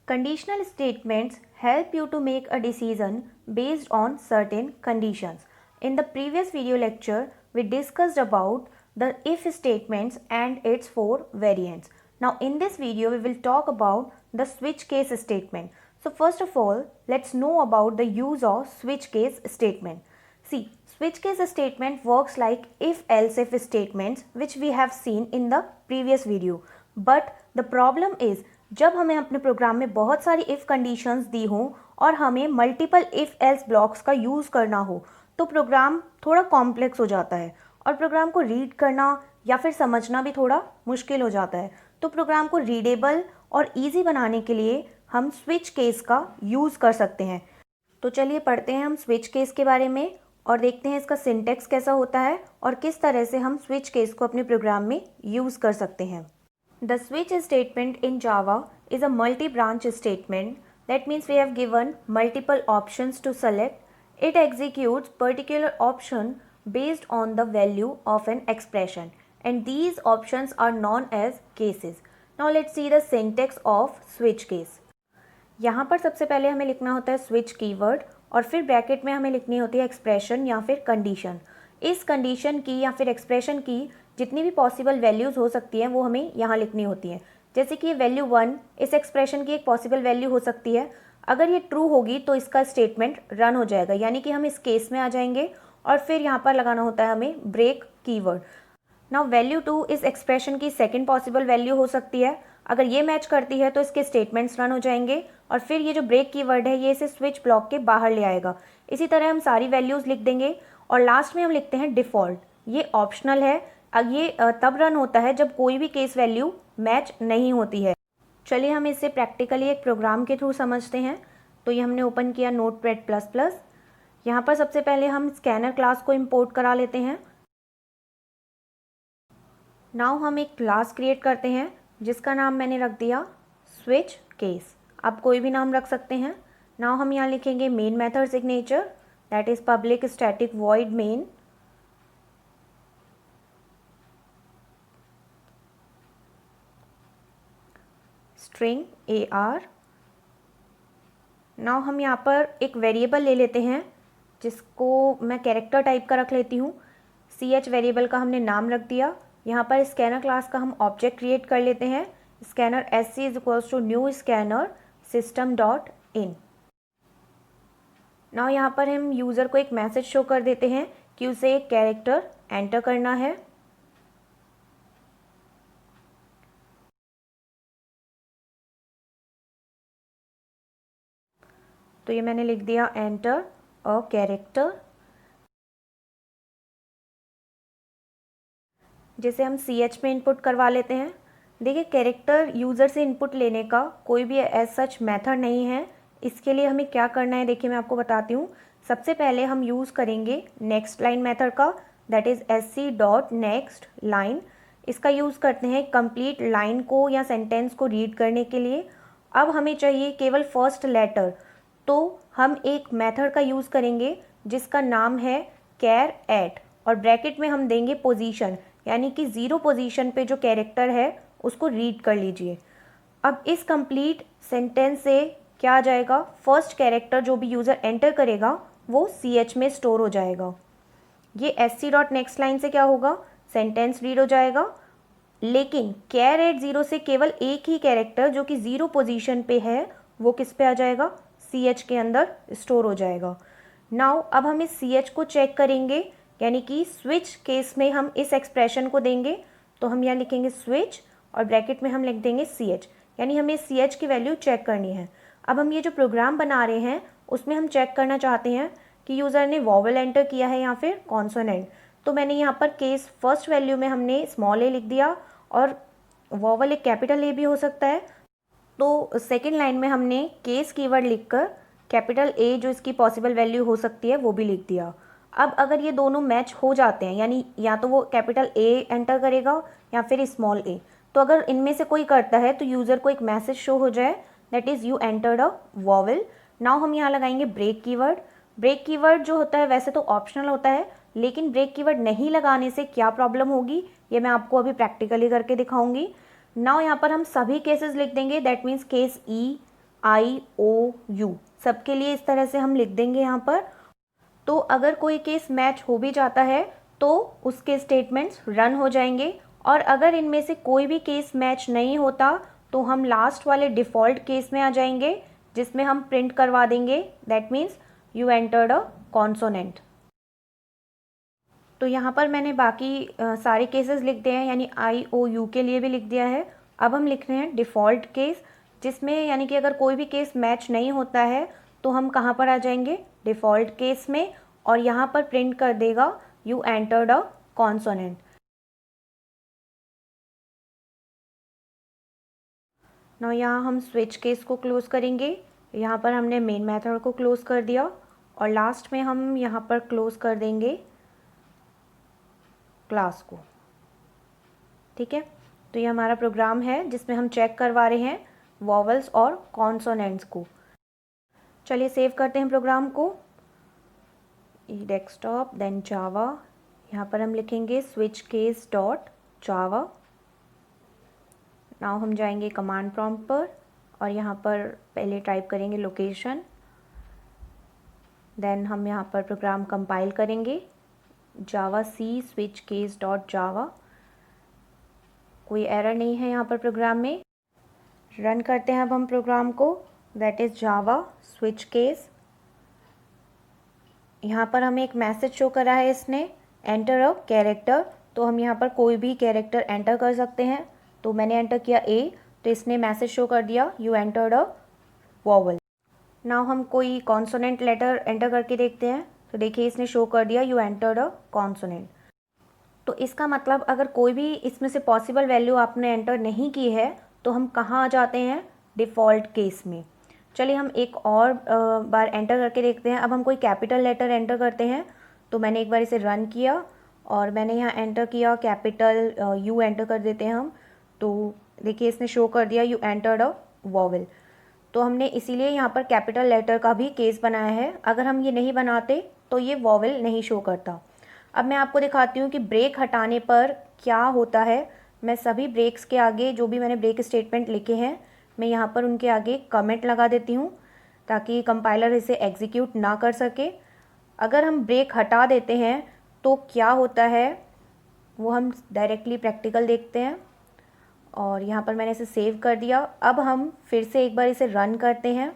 Conditional statements help you to make a decision based on certain conditions. In the previous video lecture, we discussed about the if statements and its four variants. Now in this video, we will talk about the switch case statement. So first of all, let's know about the use of switch case statement. See, switch case statement works like if-else if statements which we have seen in the previous video. But the problem is जब हमें अपने programme में बहुत सारी if conditions दी हों और हमें multiple if else blocks का यूज़ करना हो तो प्रोग्राम थोड़ा कॉम्प्लेक्स हो जाता है और प्रोग्राम को रीड करना या फिर समझना भी थोड़ा मुश्किल हो जाता है। तो प्रोग्राम को रीडेबल और इजी बनाने के लिए हम स्विच केस का यूज़ कर सकते हैं। तो चलिए पढ़ते हैं हम स्विच केस के बारे में और देखते हैं इसका सिंटैक्स कैसा होता है और किस तरह से हम स्विच केस को अपने प्रोग्राम में यूज़ कर सकते हैं। The switch statement in Java is a multi-branch statement. That means we have given multiple options to select. It executes particular option based on the value of an expression, and these options are known as cases. Now let's see the syntax of switch case. यहाँ पर सबसे पहले हमें लिखना होता है switch keyword और फिर ब्रैकेट में हमें लिखनी होती है एक्सप्रेशन या फिर कंडीशन। इस कंडीशन की या फिर एक्सप्रेशन की जितनी भी पॉसिबल वैल्यूज़ हो सकती हैं वो हमें यहाँ लिखनी होती हैं। जैसे कि वैल्यू 1 इस एक्सप्रेशन की एक पॉसिबल वैल्यू हो सकती है। अगर ये ट्रू होगी तो इसका स्टेटमेंट रन हो जाएगा, यानी कि हम इस केस में आ जाएंगे और फिर यहाँ पर लगाना होता है हमें ब्रेक कीवर्ड। नाउ वैल्यू 2 इस एक्सप्रेशन की सेकेंड पॉसिबल वैल्यू हो सकती है। अगर ये मैच करती है तो इसके स्टेटमेंट्स रन हो जाएंगे और फिर ये जो ब्रेक कीवर्ड है ये इसे स्विच ब्लॉक के बाहर ले आएगा। इसी तरह हम सारी वैल्यूज़ लिख देंगे और लास्ट में हम लिखते हैं डिफ़ॉल्ट। ये ऑप्शनल है, ये तब रन होता है जब कोई भी केस वैल्यू मैच नहीं होती है। चलिए हम इसे प्रैक्टिकली एक प्रोग्राम के थ्रू समझते हैं। तो ये हमने ओपन किया नोटपैड प्लस प्लस। यहाँ पर सबसे पहले हम स्कैनर क्लास को इंपोर्ट करा लेते हैं। नाउ हम एक क्लास क्रिएट करते हैं जिसका नाम मैंने रख दिया स्विच केस। आप कोई भी नाम रख सकते हैं। नाउ हम यहाँ लिखेंगे main method signature, that is public static void main. String AR। Now हम यहाँ पर एक वेरिएबल ले लेते हैं जिसको मैं कैरेक्टर टाइप का रख लेती हूँ। CH वेरिएबल का हमने नाम रख दिया। यहाँ पर स्कैनर क्लास का हम ऑब्जेक्ट क्रिएट कर लेते हैं। Scanner SC is equals to new scanner system dot in. Now यहाँ पर हम यूज़र को एक मैसेज शो कर देते हैं कि उसे एक कैरेक्टर एंटर करना है। तो ये मैंने लिख दिया एंटर अ कैरेक्टर, जिसे हम CH में इनपुट करवा लेते हैं। देखिए कैरेक्टर यूज़र से इनपुट लेने का कोई भी एज सच मेथड नहीं है। इसके लिए हमें क्या करना है देखिए मैं आपको बताती हूँ। सबसे पहले हम यूज़ करेंगे नेक्स्ट लाइन मेथड का, that is SC dot next line. इसका यूज़ करते हैं कंप्लीट लाइन को या सेंटेंस को रीड करने के लिए। अब हमें चाहिए केवल फर्स्ट लेटर, तो हम एक मेथड का यूज़ करेंगे जिसका नाम है कैर एट और ब्रैकेट में हम देंगे पोजीशन, यानी कि 0 पोजीशन पे जो कैरेक्टर है उसको रीड कर लीजिए। अब इस कंप्लीट सेंटेंस से क्या आ जाएगा, फर्स्ट कैरेक्टर जो भी यूज़र एंटर करेगा वो CH में स्टोर हो जाएगा। ये SC डॉट नेक्स्ट लाइन से क्या होगा, सेंटेंस रीड हो जाएगा, लेकिन कैर एट 0 से केवल एक ही कैरेक्टर जो कि 0 पोजीशन पे है वो किस पे आ जाएगा, CH के अंदर स्टोर हो जाएगा। नाउ अब हम इस CH को चेक करेंगे, यानी कि स्विच केस में हम इस एक्सप्रेशन को देंगे। तो हम यहाँ लिखेंगे स्विच और ब्रैकेट में हम लिख देंगे CH, यानी हमें CH की वैल्यू चेक करनी है। अब हम ये जो प्रोग्राम बना रहे हैं उसमें हम चेक करना चाहते हैं कि यूज़र ने वॉवल एंटर किया है या फिर कॉन्सोनेंट। तो मैंने यहाँ पर केस फर्स्ट वैल्यू में हमने स्मॉल a लिख दिया और वॉवल एक कैपिटल A भी हो सकता है। तो सेकेंड लाइन में हमने केस कीवर्ड लिखकर कैपिटल A जो इसकी पॉसिबल वैल्यू हो सकती है वो भी लिख दिया। अब अगर ये दोनों मैच हो जाते हैं, यानी या तो वो कैपिटल A एंटर करेगा या फिर स्मॉल a, तो अगर इनमें से कोई करता है तो यूज़र को एक मैसेज शो हो जाए, that is you entered a vowel. Now हम यहाँ लगाएंगे ब्रेक कीवर्ड। ब्रेक कीवर्ड जो होता है वैसे तो ऑप्शनल होता है, लेकिन ब्रेक कीवर्ड नहीं लगाने से क्या प्रॉब्लम होगी ये मैं आपको अभी प्रैक्टिकली करके दिखाऊंगी। नाउ यहाँ पर हम सभी केसेस लिख देंगे, that means case E, IOU सबके लिए इस तरह से हम लिख देंगे यहाँ पर। तो अगर कोई केस मैच हो भी जाता है तो उसके स्टेटमेंट्स रन हो जाएंगे, और अगर इनमें से कोई भी केस मैच नहीं होता तो हम लास्ट वाले डिफ़ॉल्ट केस में आ जाएंगे, जिसमें हम प्रिंट करवा देंगे that means you entered a consonant. तो यहाँ पर मैंने बाकी सारे केसेस लिख दिए हैं, यानी IOU के लिए भी लिख दिया है। अब हम लिख रहे हैं डिफ़ॉल्ट केस, जिसमें यानी कि अगर कोई भी केस मैच नहीं होता है तो हम कहाँ पर आ जाएंगे, डिफ़ॉल्ट केस में, और यहाँ पर प्रिंट कर देगा यू एंटर्ड अ कॉन्सोनेंट। ना यहाँ हम स्विच केस को क्लोज़ करेंगे। यहाँ पर हमने मेन मेथड को क्लोज़ कर दिया, और लास्ट में हम यहाँ पर क्लोज़ कर देंगे क्लास को। ठीक है, तो ये हमारा प्रोग्राम है जिसमें हम चेक करवा रहे हैं वॉवल्स और कॉन्सोनेंट्स को। चलिए सेव करते हैं प्रोग्राम को, डेस्कटॉप देन जावा। यहाँ पर हम लिखेंगे स्विच केस डॉट जावा। नाउ हम जाएंगे कमांड प्रॉम्प्ट पर, और यहाँ पर पहले टाइप करेंगे लोकेशन, देन हम यहाँ पर प्रोग्राम कंपाइल करेंगे Java C switch case dot Java. कोई एरर नहीं है यहाँ पर प्रोग्राम में। रन करते हैं अब हम प्रोग्राम को, that is Java switch case. यहाँ पर हमें एक मैसेज शो करा है इसने, एंटर अ कैरेक्टर। तो हम यहाँ पर कोई भी कैरेक्टर एंटर कर सकते हैं। तो मैंने एंटर किया A, तो इसने मैसेज शो कर दिया you entered a vowel. Now हम कोई कॉन्सोनेंट लेटर एंटर करके देखते हैं, तो देखिए इसने शो कर दिया यू एंटर्ड अ कॉन्सोनेंट। तो इसका मतलब अगर कोई भी इसमें से पॉसिबल वैल्यू आपने एंटर नहीं की है तो हम कहाँ आ जाते हैं, डिफ़ॉल्ट केस में। चलिए हम एक और बार एंटर करके देखते हैं। अब हम कोई कैपिटल लेटर एंटर करते हैं। तो मैंने एक बार इसे रन किया और मैंने यहाँ एंटर किया कैपिटल U एंटर कर देते हैं हम। तो देखिए इसने शो कर दिया यू एंटर्ड अ वॉवल। तो हमने इसीलिए यहाँ पर कैपिटल लेटर का भी केस बनाया है। अगर हम ये नहीं बनाते तो ये वॉवल नहीं शो करता। अब मैं आपको दिखाती हूँ कि ब्रेक हटाने पर क्या होता है। मैं सभी ब्रेक्स के आगे जो भी मैंने ब्रेक स्टेटमेंट लिखे हैं, मैं यहाँ पर उनके आगे कमेंट लगा देती हूँ ताकि कंपाइलर इसे एग्जीक्यूट ना कर सके। अगर हम ब्रेक हटा देते हैं तो क्या होता है वो हम डायरेक्टली प्रैक्टिकल देखते हैं। और यहाँ पर मैंने इसे सेव कर दिया। अब हम फिर से एक बार इसे रन करते हैं।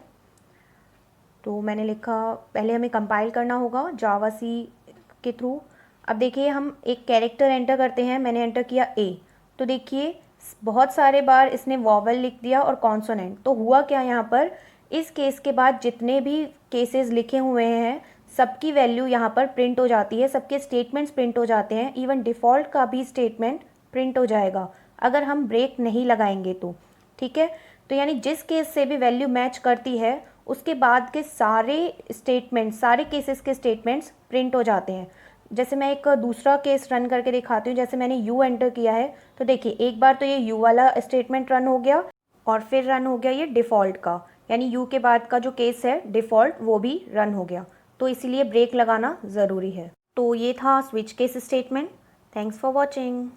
तो मैंने लिखा, पहले हमें कंपाइल करना होगा जावा सी के थ्रू। अब देखिए हम एक कैरेक्टर एंटर करते हैं, मैंने एंटर किया A। तो देखिए बहुत सारे बार इसने वॉवल लिख दिया और कॉन्सोनेंट। तो हुआ क्या यहाँ पर, इस केस के बाद जितने भी केसेस लिखे हुए हैं सबकी वैल्यू यहाँ पर प्रिंट हो जाती है, सबके स्टेटमेंट्स प्रिंट हो जाते हैं। इवन डिफ़ॉल्ट का भी स्टेटमेंट प्रिंट हो जाएगा अगर हम ब्रेक नहीं लगाएंगे तो। ठीक है, तो यानी जिस केस से भी वैल्यू मैच करती है उसके बाद के सारे स्टेटमेंट्स, सारे केसेस के स्टेटमेंट्स प्रिंट हो जाते हैं। जैसे मैं एक दूसरा केस रन करके दिखाती हूँ। जैसे मैंने U एंटर किया है, तो देखिए एक बार तो ये U वाला स्टेटमेंट रन हो गया और फिर रन हो गया ये डिफ़ॉल्ट का, यानी U के बाद का जो केस है डिफ़ॉल्ट वो भी रन हो गया। तो इसीलिए ब्रेक लगाना ज़रूरी है। तो ये था switch case statement. Thanks for watching.